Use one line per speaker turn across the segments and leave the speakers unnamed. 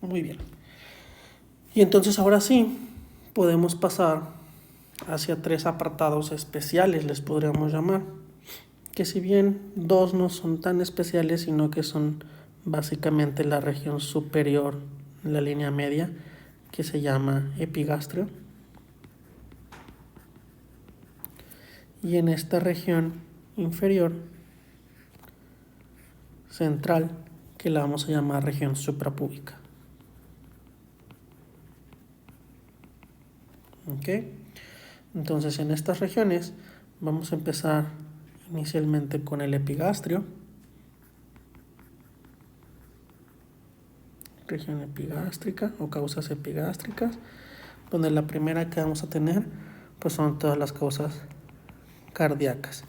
Muy bien. Y entonces ahora sí, podemos pasar hacia 3 apartados especiales, les podríamos llamar. Que si bien 2 no son tan especiales, sino que son básicamente la región superior, la línea media, que se llama epigastrio. Y en esta región inferior, central, que la vamos a llamar región suprapúbica. ¿Ok? Entonces en estas regiones vamos a empezar inicialmente con el epigastrio, región epigástrica o causas epigástricas, donde la primera que vamos a tener pues son todas las causas cardíacas,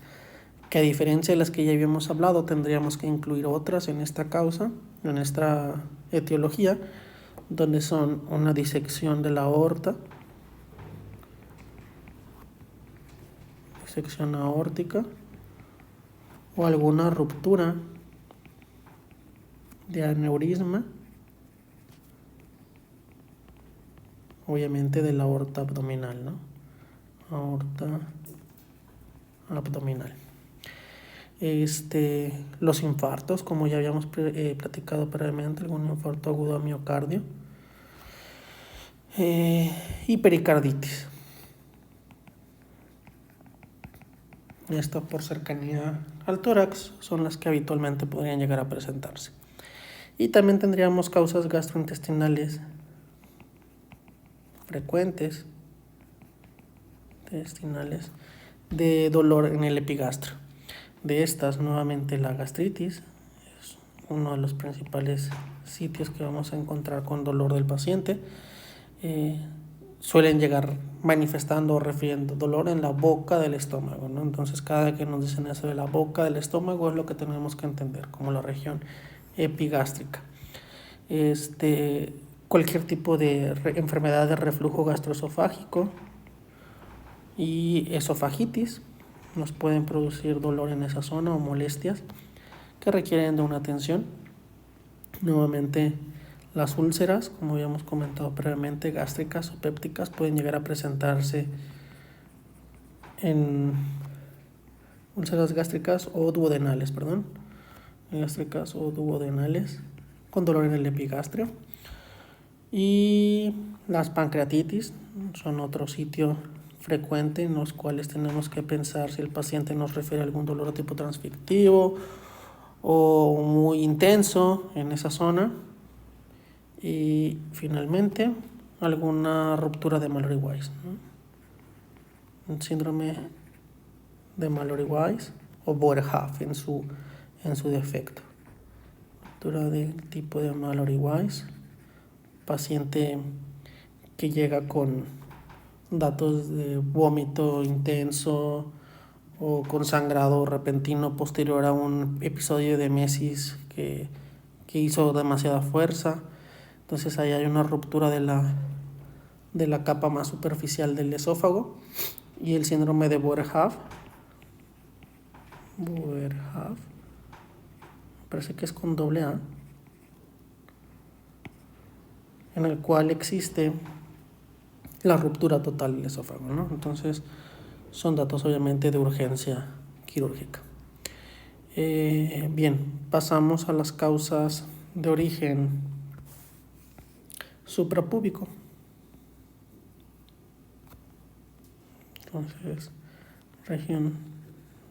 que a diferencia de las que ya habíamos hablado, tendríamos que incluir otras en esta causa, en esta etiología, donde son una disección de la aorta, disección aórtica, o alguna ruptura de aneurisma, obviamente de la aorta abdominal, ¿no? Aorta abdominal. Los infartos, como ya habíamos platicado previamente, algún infarto agudo a miocardio, y pericarditis. Esto por cercanía al tórax son las que habitualmente podrían llegar a presentarse. Y también tendríamos causas gastrointestinales frecuentes, de dolor en el epigastrio. De estas, nuevamente la gastritis es uno de los principales sitios que vamos a encontrar con dolor del paciente. Suelen llegar manifestando o refiriendo dolor en la boca del estómago, ¿no? Entonces cada que nos dicen eso de la boca del estómago es lo que tenemos que entender como la región epigástrica. Cualquier tipo de enfermedad de reflujo gastroesofágico y esofagitis nos pueden producir dolor en esa zona o molestias que requieren de una atención. Nuevamente, las úlceras, como habíamos comentado previamente, gástricas o pépticas, pueden llegar a presentarse en úlceras gástricas o duodenales, gástricas o duodenales, con dolor en el epigastrio. Y las pancreatitis son otro sitio frecuente en los cuales tenemos que pensar si el paciente nos refiere a algún dolor tipo transfictivo o muy intenso en esa zona. Y finalmente alguna ruptura de Mallory-Weiss, ¿no? Un síndrome de Mallory-Weiss o Boerhaave en su defecto. Ruptura del tipo de Mallory-Weiss, paciente que llega con datos de vómito intenso o con sangrado repentino posterior a un episodio de emesis que hizo demasiada fuerza. Entonces ahí hay una ruptura de la capa más superficial del esófago. Y el síndrome de Boerhaave, parece que es con doble A, en el cual existe la ruptura total del esófago, ¿no? Entonces son datos obviamente de urgencia quirúrgica. Bien, pasamos a las causas de origen suprapúbico. Entonces, región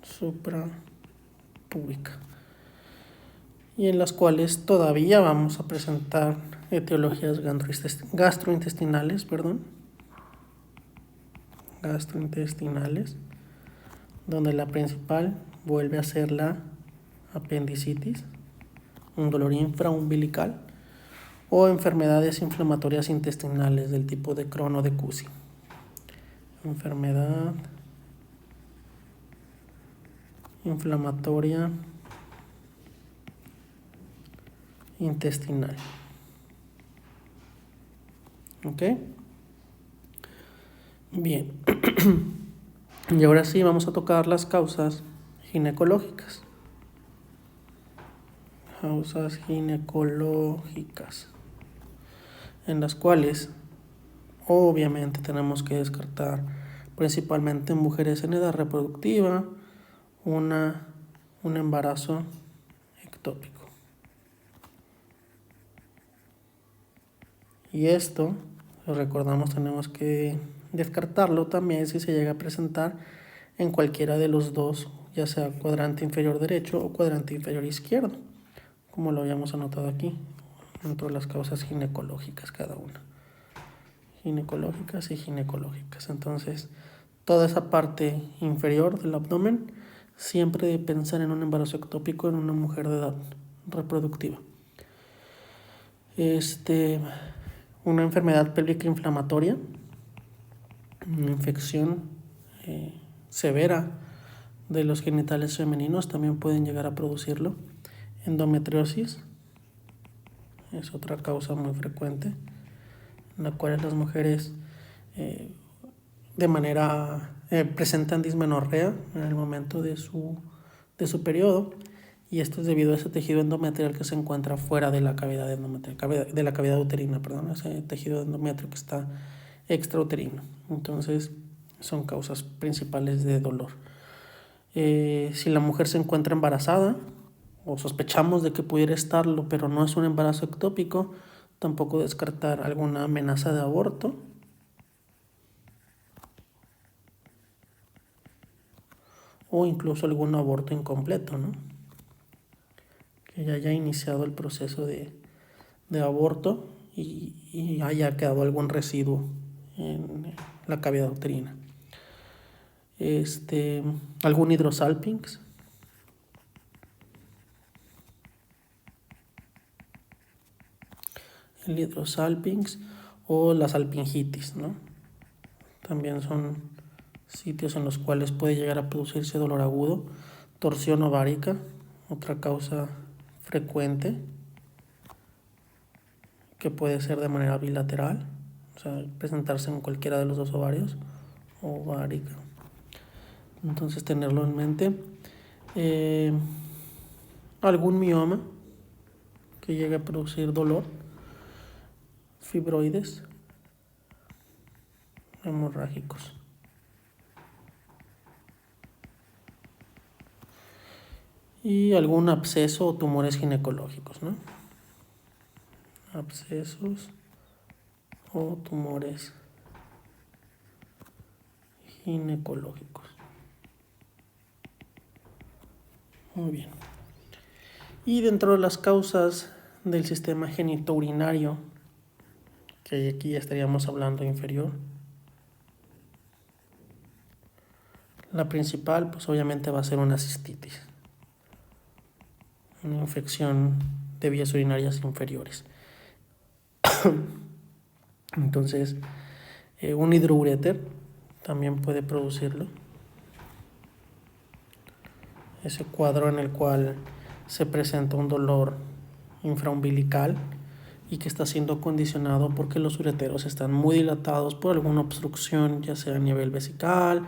suprapúbica. Y en las cuales todavía vamos a presentar etiologías gastrointestinales, donde la principal vuelve a ser la apendicitis, un dolor infraumbilical o enfermedades inflamatorias intestinales del tipo de Crohn o de Cusi. Enfermedad inflamatoria intestinal. ¿Ok? Bien. Y ahora sí vamos a tocar las causas ginecológicas. Causas ginecológicas. en las cuales obviamente tenemos que descartar principalmente en mujeres en edad reproductiva un embarazo ectópico. Y esto, recordamos, tenemos que descartarlo también si se llega a presentar en cualquiera de los dos, ya sea cuadrante inferior derecho o cuadrante inferior izquierdo, como lo habíamos anotado aquí, dentro de las causas ginecológicas cada una. Ginecológicas y ginecológicas. Entonces, toda esa parte inferior del abdomen siempre de pensar en un embarazo ectópico en una mujer de edad reproductiva. Una enfermedad pélvica inflamatoria, una infección severa de los genitales femeninos también pueden llegar a producirlo. Endometriosis es otra causa muy frecuente, en la cual las mujeres presentan dismenorrea en el momento de su periodo, y esto es debido a ese tejido endometrial que se encuentra fuera de la cavidad endometrial, de la cavidad uterina, ese tejido endometrio que está extrauterino. Entonces, son causas principales de dolor. Si la mujer se encuentra embarazada o sospechamos de que pudiera estarlo, pero no es un embarazo ectópico, tampoco descartar alguna amenaza de aborto. O incluso algún aborto incompleto, ¿no? Que ya haya iniciado el proceso de aborto y haya quedado algún residuo en la cavidad uterina. Algún hidrosalpinx. El hidrosalpinx o la salpingitis, ¿no? También son sitios en los cuales puede llegar a producirse dolor agudo. Torsión ovárica, otra causa frecuente, que puede ser de manera bilateral, o sea, presentarse en cualquiera de los dos ovarios, ovárica. Entonces, tenerlo en mente. Algún mioma que llegue a producir dolor, fibroides hemorrágicos. Y algún absceso o tumores ginecológicos, ¿no? Abscesos o tumores ginecológicos. Muy bien. Y dentro de las causas del sistema genitourinario, que aquí ya estaríamos hablando inferior, la principal, pues obviamente va a ser una cistitis, una infección de vías urinarias inferiores. Entonces, un hidrouréter también puede producirlo. Ese cuadro en el cual se presenta un dolor infraumbilical y que está siendo condicionado porque los ureteros están muy dilatados por alguna obstrucción, ya sea a nivel vesical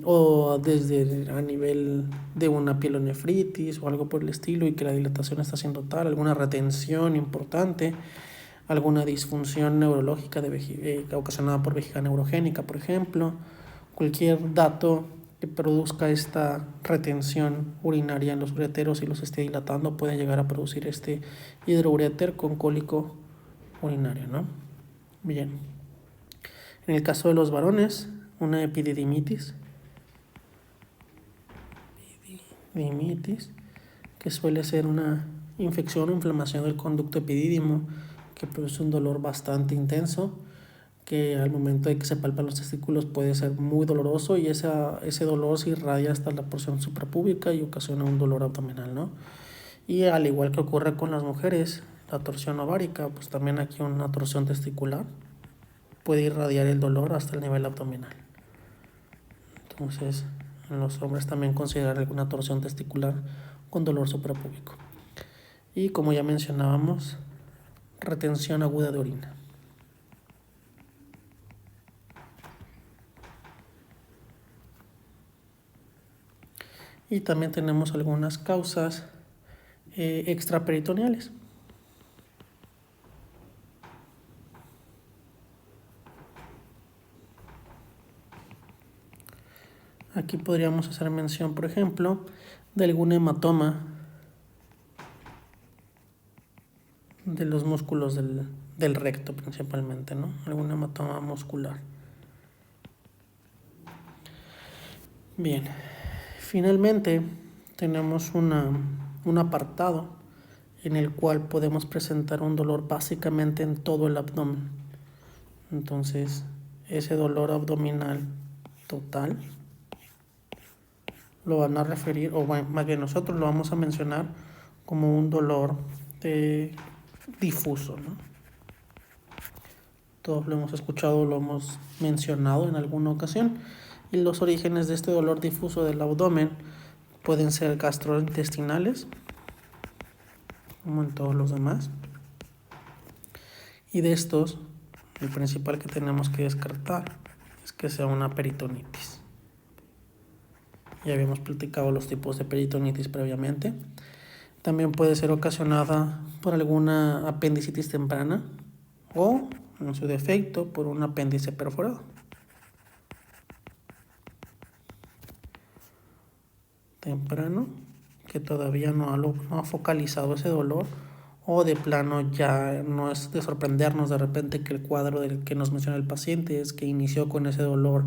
o desde a nivel de una pielonefritis o algo por el estilo, y que la dilatación está siendo tal, alguna retención importante, alguna disfunción neurológica ocasionada por vejiga neurogénica, por ejemplo. Cualquier dato que produzca esta retención urinaria en los ureteros y los esté dilatando puede llegar a producir este hidrouréter con cólico urinario, ¿no? Bien. En el caso de los varones, una epididimitis, que suele ser una infección o inflamación del conducto epidídimo que produce un dolor bastante intenso, que al momento de que se palpan los testículos puede ser muy doloroso, y ese dolor se irradia hasta la porción suprapúbica y ocasiona un dolor abdominal, ¿no? Y al igual que ocurre con las mujeres, la torsión ovárica, pues también aquí una torsión testicular puede irradiar el dolor hasta el nivel abdominal. Entonces, en los hombres también considerar alguna torsión testicular con dolor suprapúbico. Y como ya mencionábamos, retención aguda de orina. Y también tenemos algunas causas extraperitoneales. Aquí podríamos hacer mención, por ejemplo, de algún hematoma de los músculos del recto principalmente, ¿no? Algún hematoma muscular. Bien, finalmente tenemos un apartado en el cual podemos presentar un dolor básicamente en todo el abdomen. Entonces, ese dolor abdominal total lo van a referir, o más bien nosotros lo vamos a mencionar como un dolor difuso, ¿no? Todos lo hemos escuchado, lo hemos mencionado en alguna ocasión. Y los orígenes de este dolor difuso del abdomen pueden ser gastrointestinales, como en todos los demás. Y de estos, el principal que tenemos que descartar es que sea una peritonitis. Ya habíamos platicado los tipos de peritonitis previamente. También puede ser ocasionada por alguna apendicitis temprana o, en su defecto, por un apéndice perforado. Temprano, que todavía no ha focalizado ese dolor, o de plano ya no es de sorprendernos de repente que el cuadro del que nos menciona el paciente es que inició con ese dolor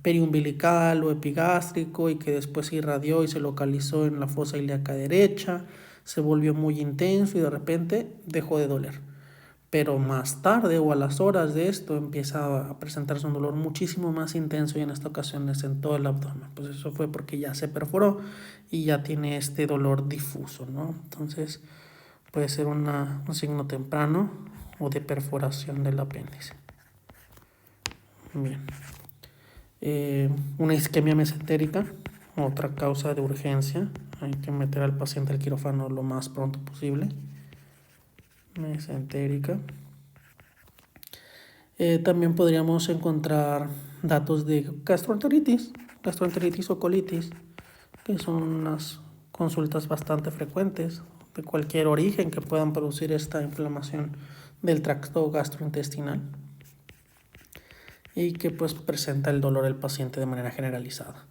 periumbilical o epigástrico y que después se irradió y se localizó en la fosa ilíaca derecha, se volvió muy intenso y de repente dejó de doler. Pero más tarde o a las horas de esto empieza a presentarse un dolor muchísimo más intenso y en esta ocasión es en todo el abdomen. Pues eso fue porque ya se perforó y ya tiene este dolor difuso, ¿no? Entonces puede ser un signo temprano o de perforación del apéndice. Bien. Una isquemia mesentérica, otra causa de urgencia. Hay que meter al paciente al quirófano lo más pronto posible. Mesentérica. También podríamos encontrar datos de gastroenteritis o colitis, que son unas consultas bastante frecuentes de cualquier origen que puedan producir esta inflamación del tracto gastrointestinal y que pues presenta el dolor del paciente de manera generalizada.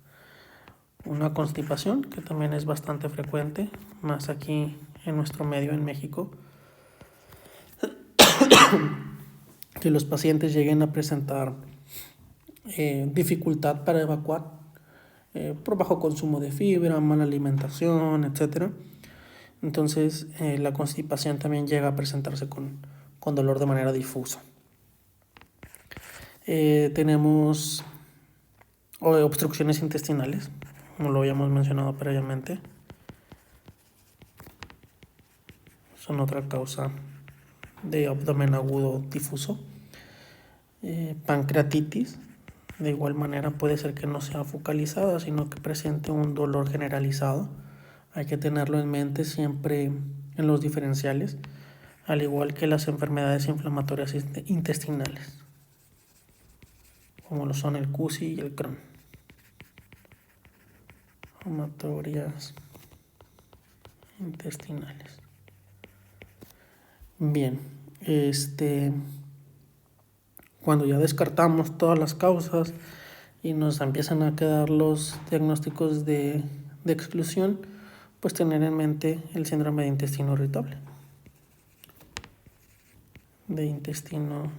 Una constipación, que también es bastante frecuente, más aquí en nuestro medio en México, que los pacientes lleguen a presentar dificultad para evacuar por bajo consumo de fibra, mala alimentación, etc. Entonces la constipación también llega a presentarse con dolor de manera difusa. Tenemos obstrucciones intestinales, como lo habíamos mencionado previamente. Son otra causa de abdomen agudo difuso. Pancreatitis, de igual manera puede ser que no sea focalizada, sino que presente un dolor generalizado. Hay que tenerlo en mente siempre en los diferenciales, al igual que las enfermedades inflamatorias intestinales, como lo son el CUSI y el Crohn. Inflamatorias intestinales. Bien, cuando ya descartamos todas las causas y nos empiezan a quedar los diagnósticos de exclusión, pues tener en mente el síndrome de intestino irritable. De intestino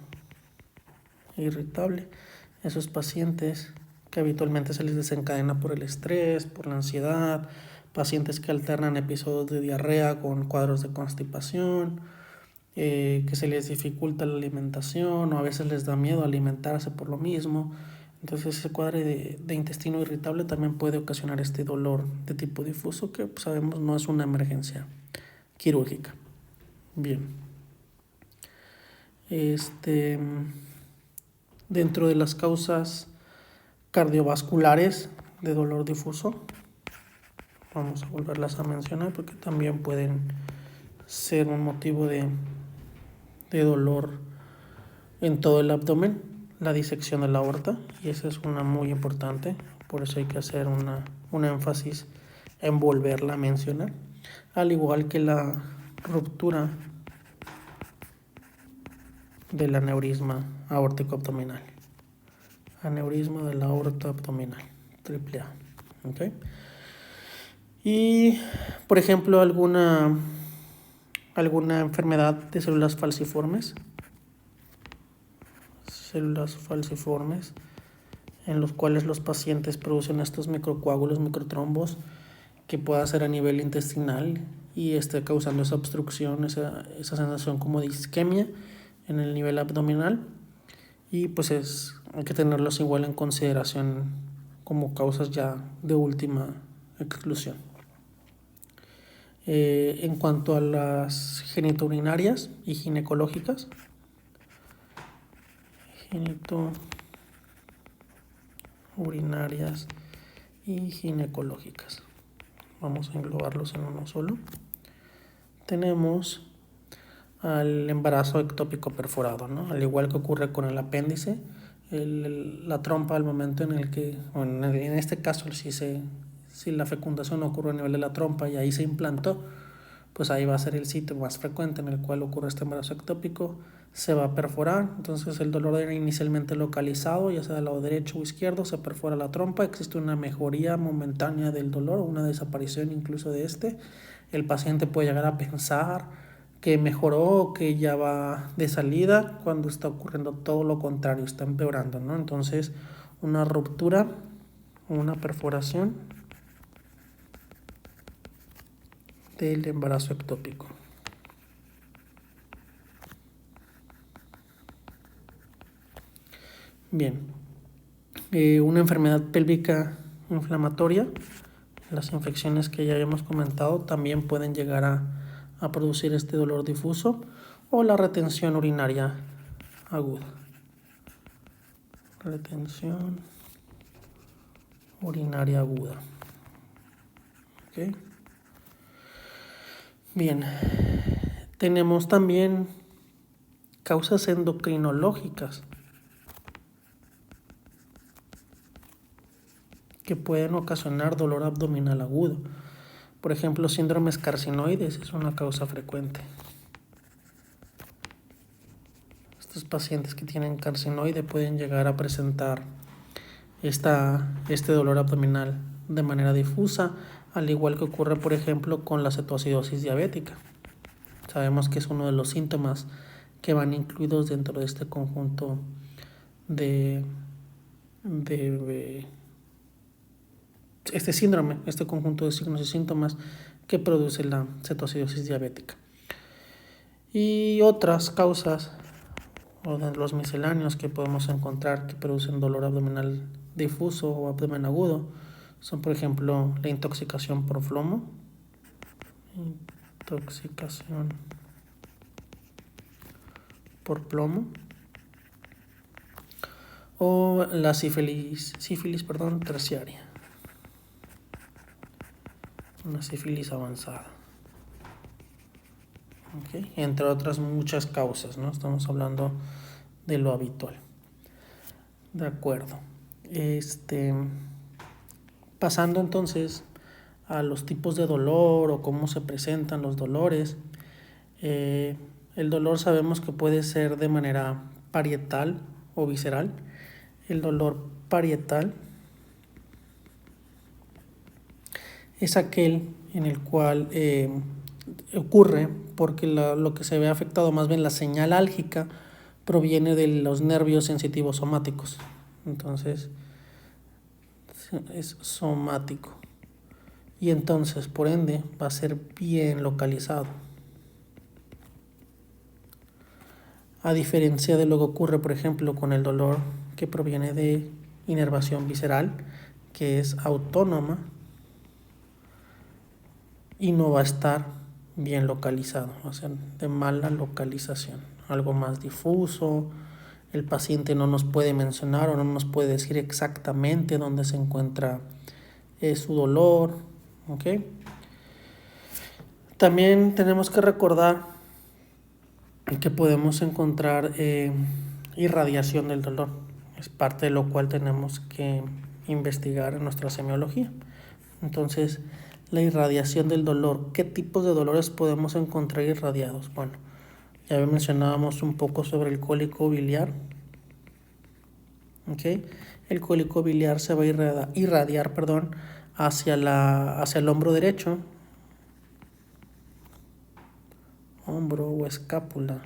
irritable. Esos pacientes que habitualmente se les desencadena por el estrés, por la ansiedad, pacientes que alternan episodios de diarrea con cuadros de constipación, que se les dificulta la alimentación o a veces les da miedo alimentarse por lo mismo. Entonces ese cuadro de intestino irritable también puede ocasionar este dolor de tipo difuso que pues, sabemos no es una emergencia quirúrgica. Bien. Dentro de las causas cardiovasculares de dolor difuso, vamos a volverlas a mencionar porque también pueden ser un motivo de dolor en todo el abdomen, la disección de la aorta, y esa es una muy importante, por eso hay que hacer un énfasis en volverla a mencionar, al igual que la ruptura del aneurisma aórtico abdominal. Aneurisma de la aorta abdominal. AAA. ¿Okay? Y, por ejemplo, alguna enfermedad de células falciformes en los cuales los pacientes producen estos microcoágulos, microtrombos, que pueda ser a nivel intestinal y esté causando esa obstrucción, esa sensación como de isquemia en el nivel abdominal, y pues hay que tenerlos igual en consideración como causas ya de última exclusión. En cuanto a las genitourinarias y ginecológicas, urinarias y ginecológicas, vamos a englobarlos en uno solo. Tenemos al embarazo ectópico perforado, ¿no? Al igual que ocurre con el apéndice, la trompa al momento en el que, bueno, en este caso si la fecundación ocurre a nivel de la trompa y ahí se implantó, pues ahí va a ser el sitio más frecuente en el cual ocurre este embarazo ectópico, se va a perforar. Entonces el dolor era inicialmente localizado, ya sea del lado derecho o izquierdo, se perfora la trompa, existe una mejoría momentánea del dolor, una desaparición incluso de el paciente puede llegar a pensar que mejoró, que ya va de salida, cuando está ocurriendo todo lo contrario, está empeorando, ¿no? Entonces una ruptura, una perforación del embarazo ectópico. Bien, una enfermedad pélvica inflamatoria, las infecciones que ya habíamos comentado también pueden llegar a producir este dolor difuso, o la retención urinaria aguda. Retención urinaria aguda. ¿Okay? Bien, tenemos también causas endocrinológicas que pueden ocasionar dolor abdominal agudo. Por ejemplo, síndromes carcinoides es una causa frecuente. Estos pacientes que tienen carcinoide pueden llegar a presentar este dolor abdominal de manera difusa, al igual que ocurre, por ejemplo, con la cetoacidosis diabética. Sabemos que es uno de los síntomas que van incluidos dentro de este conjunto de este síndrome, este conjunto de signos y síntomas que produce la cetoacidosis diabética. Y otras causas o de los misceláneos que podemos encontrar que producen dolor abdominal difuso o abdomen agudo son, por ejemplo, la intoxicación por plomo, o la sífilis terciaria, una sífilis avanzada. ¿Okay? Entre otras muchas causas, ¿no? Estamos hablando de lo habitual. De acuerdo. Pasando entonces a los tipos de dolor o cómo se presentan los dolores. El dolor sabemos que puede ser de manera parietal o visceral. El dolor parietal es aquel en el cual ocurre porque lo que se ve afectado, más bien la señal álgica, proviene de los nervios sensitivos somáticos. Entonces es somático y entonces por ende va a ser bien localizado, a diferencia de lo que ocurre, por ejemplo, con el dolor que proviene de inervación visceral, que es autónoma y no va a estar bien localizado, o sea, de mala localización, algo más difuso. El paciente no nos puede mencionar o no nos puede decir exactamente dónde se encuentra su dolor. ¿Okay? También tenemos que recordar que podemos encontrar irradiación del dolor. Es parte de lo cual tenemos que investigar en nuestra semiología. Entonces, la irradiación del dolor. ¿Qué tipos de dolores podemos encontrar irradiados? Bueno, ya mencionábamos un poco sobre el cólico biliar. ¿Okay? el cólico biliar se va a irradiar, hacia el hombro derecho, hombro o escápula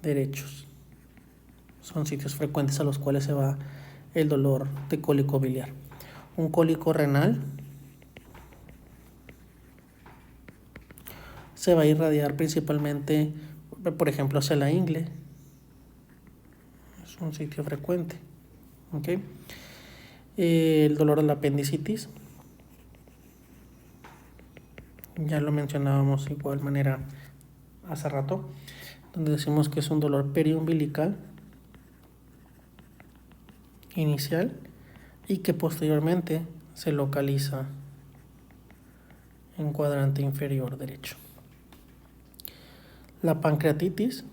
derechos. Son sitios frecuentes a los cuales se va el dolor de cólico biliar. Un cólico renal se va a irradiar principalmente, por ejemplo, hacia la ingle. Es un sitio frecuente. ¿Okay? El dolor de la apendicitis, ya lo mencionábamos de igual manera hace rato, donde decimos que es un dolor periumbilical inicial y que posteriormente se localiza en cuadrante inferior derecho. La pancreatitis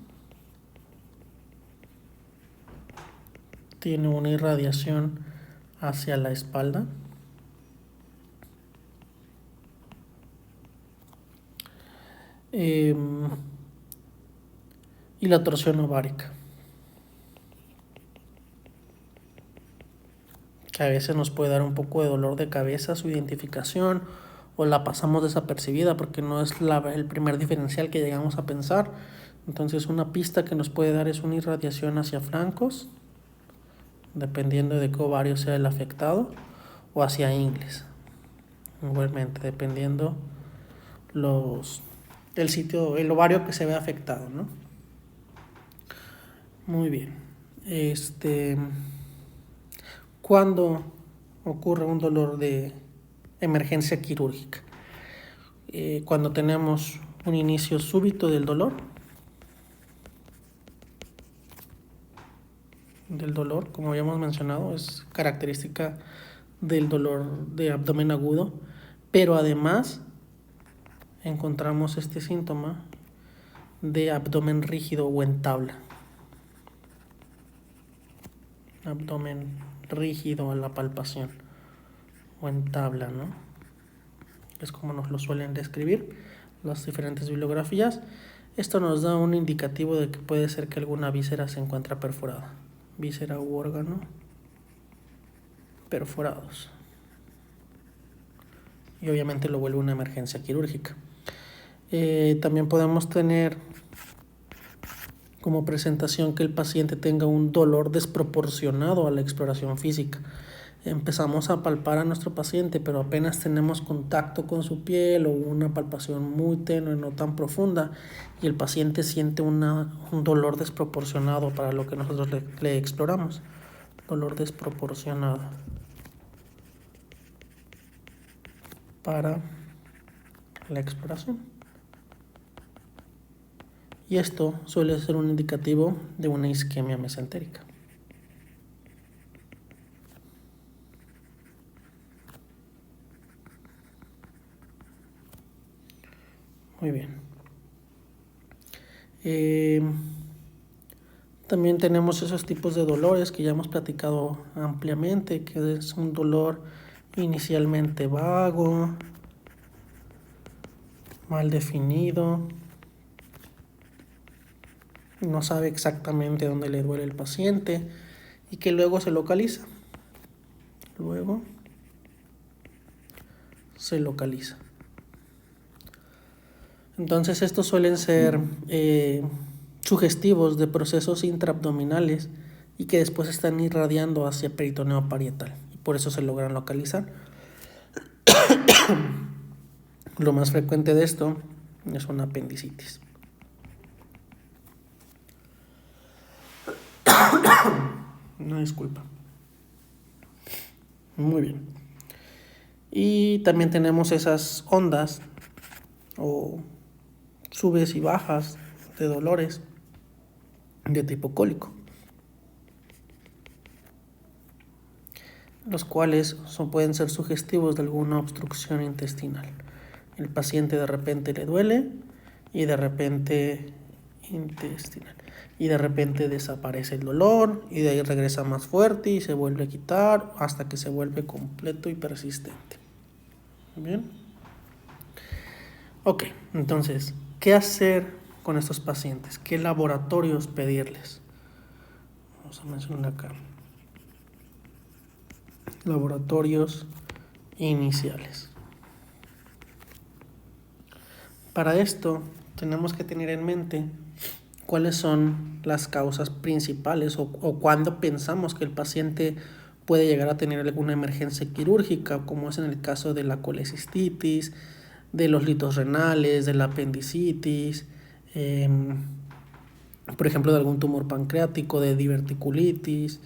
tiene una irradiación hacia la espalda. Y la torsión ovárica, que a veces nos puede dar un poco de dolor de cabeza su identificación, o la pasamos desapercibida porque no es el primer diferencial que llegamos a pensar. Entonces una pista que nos puede dar es una irradiación hacia flancos, dependiendo de qué ovario sea el afectado, o hacia ingles, igualmente, dependiendo el ovario que se ve afectado, ¿no? Muy bien. ¿Cuándo ocurre un dolor de emergencia quirúrgica? Cuando tenemos un inicio súbito del dolor, como habíamos mencionado, es característica del dolor de abdomen agudo, pero además encontramos este síntoma de abdomen rígido o en tabla. Abdomen rígido a la palpación o en tabla, ¿no? Es como nos lo suelen describir las diferentes bibliografías. Esto nos da un indicativo de que puede ser que alguna víscera se encuentra perforada. Víscera u órgano perforados. Y obviamente lo vuelve una emergencia quirúrgica. También podemos tener como presentación que el paciente tenga un dolor desproporcionado a la exploración física. Empezamos a palpar a nuestro paciente, pero apenas tenemos contacto con su piel o una palpación muy tenue, no tan profunda, y el paciente siente un dolor desproporcionado para lo que nosotros le exploramos. Dolor desproporcionado para la exploración. Y esto suele ser un indicativo de una isquemia mesentérica. Muy bien. También tenemos esos tipos de dolores que ya hemos platicado ampliamente, que es un dolor inicialmente vago, mal definido, no sabe exactamente dónde le duele el paciente y que luego se localiza. Entonces estos suelen ser sugestivos de procesos intraabdominales y que después están irradiando hacia peritoneo parietal y por eso se logran localizar. Lo más frecuente de esto es una apendicitis. Una disculpa. Muy bien. Y también tenemos esas ondas o subes y bajas de dolores de tipo cólico, los cuales pueden ser sugestivos de alguna obstrucción intestinal. El paciente de repente le duele y de repente intestinal. Y de repente desaparece el dolor y de ahí regresa más fuerte y se vuelve a quitar hasta que se vuelve completo y persistente. ¿Bien? Ok, entonces, ¿qué hacer con estos pacientes? ¿Qué laboratorios pedirles? Vamos a mencionar acá. Laboratorios iniciales. Para esto tenemos que tener en mente cuáles son las causas principales o cuándo pensamos que el paciente puede llegar a tener alguna emergencia quirúrgica, como es en el caso de la colecistitis, de los litos renales, de la apendicitis, por ejemplo, de algún tumor pancreático, de diverticulitis,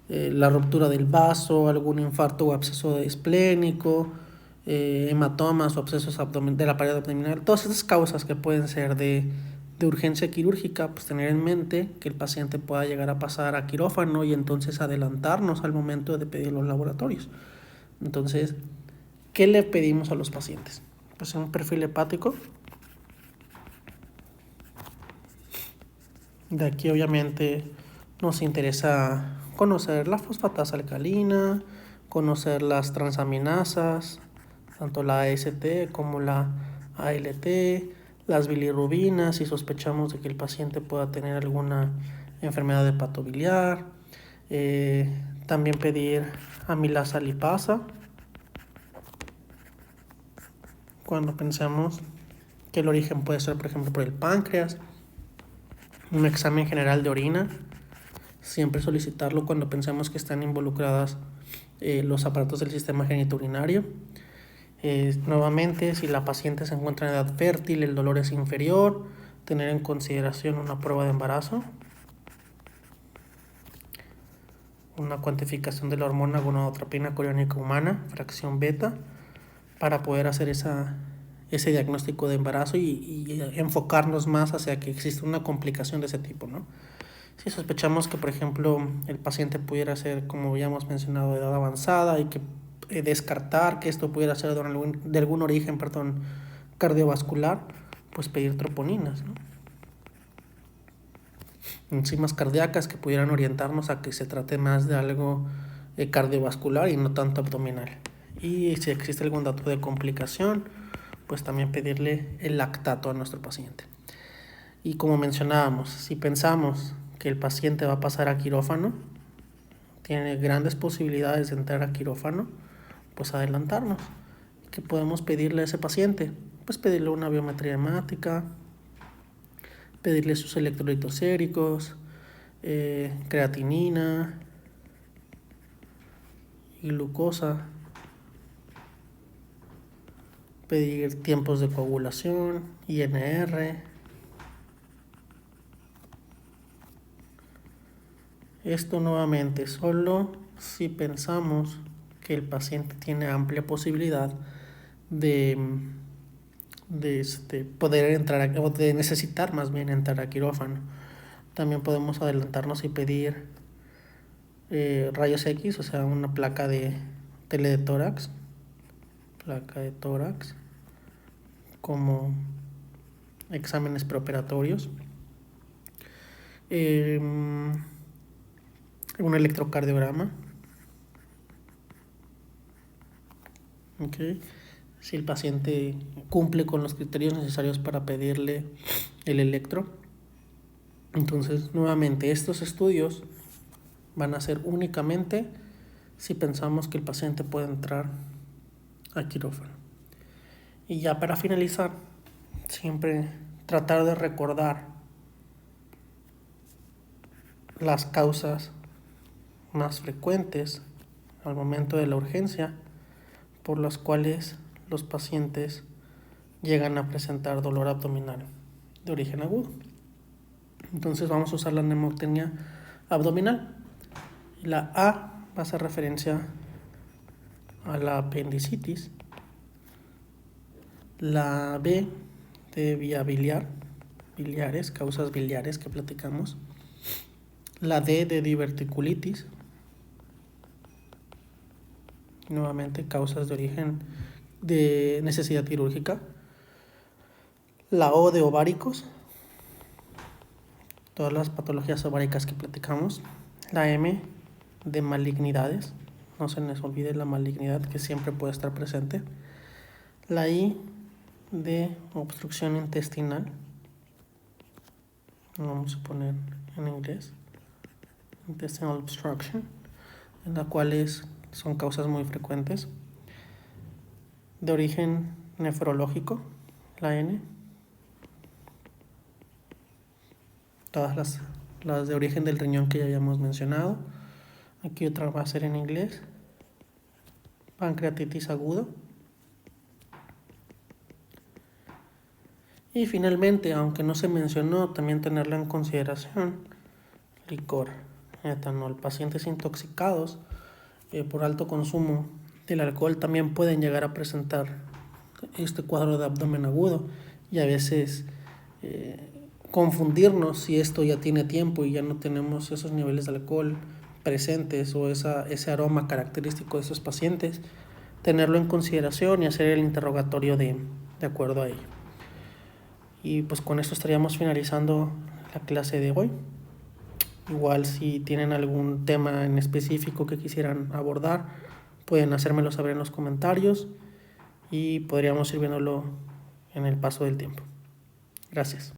la ruptura del vaso, algún infarto o absceso esplénico, hematomas o abscesos de la pared abdominal. Todas esas causas que pueden ser de urgencia quirúrgica, pues tener en mente que el paciente pueda llegar a pasar a quirófano y entonces adelantarnos al momento de pedir los laboratorios. Entonces, ¿qué le pedimos a los pacientes? Pues un perfil hepático. De aquí obviamente nos interesa conocer la fosfatasa alcalina, conocer las transaminasas, tanto la AST como la ALT, las bilirrubinas si sospechamos de que el paciente pueda tener alguna enfermedad hepatobiliar. También pedir amilasa lipasa cuando pensemos que el origen puede ser, por ejemplo, por el páncreas. Un examen general de orina, siempre solicitarlo cuando pensemos que están involucradas los aparatos del sistema genitourinario. Nuevamente, si la paciente se encuentra en edad fértil, el dolor es inferior, tener en consideración una prueba de embarazo, una cuantificación de la hormona gonadotropina coriónica humana, fracción beta, para poder hacer ese diagnóstico de embarazo y enfocarnos más hacia que existe una complicación de ese tipo, ¿no? Si sospechamos que, por ejemplo, el paciente pudiera ser, como habíamos mencionado, de edad avanzada y que descartar que esto pudiera ser de algún origen, cardiovascular, pues pedir troponinas, ¿no? Enzimas cardíacas que pudieran orientarnos a que se trate más de algo cardiovascular y no tanto abdominal. Y si existe algún dato de complicación, pues también pedirle el lactato a nuestro paciente. Y como mencionábamos, si pensamos que el paciente va a pasar a quirófano, tiene grandes posibilidades de entrar a quirófano, pues adelantarnos. ¿Qué podemos pedirle a ese paciente? Pues pedirle una biometría hemática, pedirle sus electrolitos séricos, creatinina y glucosa, pedir tiempos de coagulación, INR. Esto nuevamente solo si pensamos que el paciente tiene amplia posibilidad de poder entrar o de necesitar más bien entrar a quirófano. También podemos adelantarnos y pedir rayos X, o sea, una placa de tele de tórax, como exámenes preoperatorios. Un electrocardiograma. Okay. Si el paciente cumple con los criterios necesarios para pedirle el electro. Entonces, nuevamente, estos estudios van a ser únicamente si pensamos que el paciente puede entrar a quirófano. Y ya para finalizar, siempre tratar de recordar las causas más frecuentes al momento de la urgencia por las cuales los pacientes llegan a presentar dolor abdominal de origen agudo. Entonces vamos a usar la neumoctenia abdominal. La A va a hacer referencia a la apendicitis. La B de vía biliares, causas biliares que platicamos. La D de diverticulitis. Nuevamente, causas de origen de necesidad quirúrgica. La O de ováricos, todas las patologías ováricas que platicamos. La M de malignidades, no se les olvide la malignidad que siempre puede estar presente. La I de obstrucción intestinal, lo vamos a poner en inglés. intestinal obstruction, en las cuales son causas muy frecuentes. De origen nefrológico, la N. Todas las de origen del riñón que ya habíamos mencionado. Aquí otra va a ser en inglés. Pancreatitis aguda. Y finalmente, aunque no se mencionó, también tenerla en consideración, licor, etanol. Pacientes intoxicados por alto consumo del alcohol también pueden llegar a presentar este cuadro de abdomen agudo y a veces confundirnos si esto ya tiene tiempo y ya no tenemos esos niveles de alcohol presentes o ese aroma característico de esos pacientes, tenerlo en consideración y hacer el interrogatorio de acuerdo a ello. Y pues con esto estaríamos finalizando la clase de hoy. Igual si tienen algún tema en específico que quisieran abordar, pueden hacérmelo saber en los comentarios y podríamos ir viéndolo en el paso del tiempo. Gracias.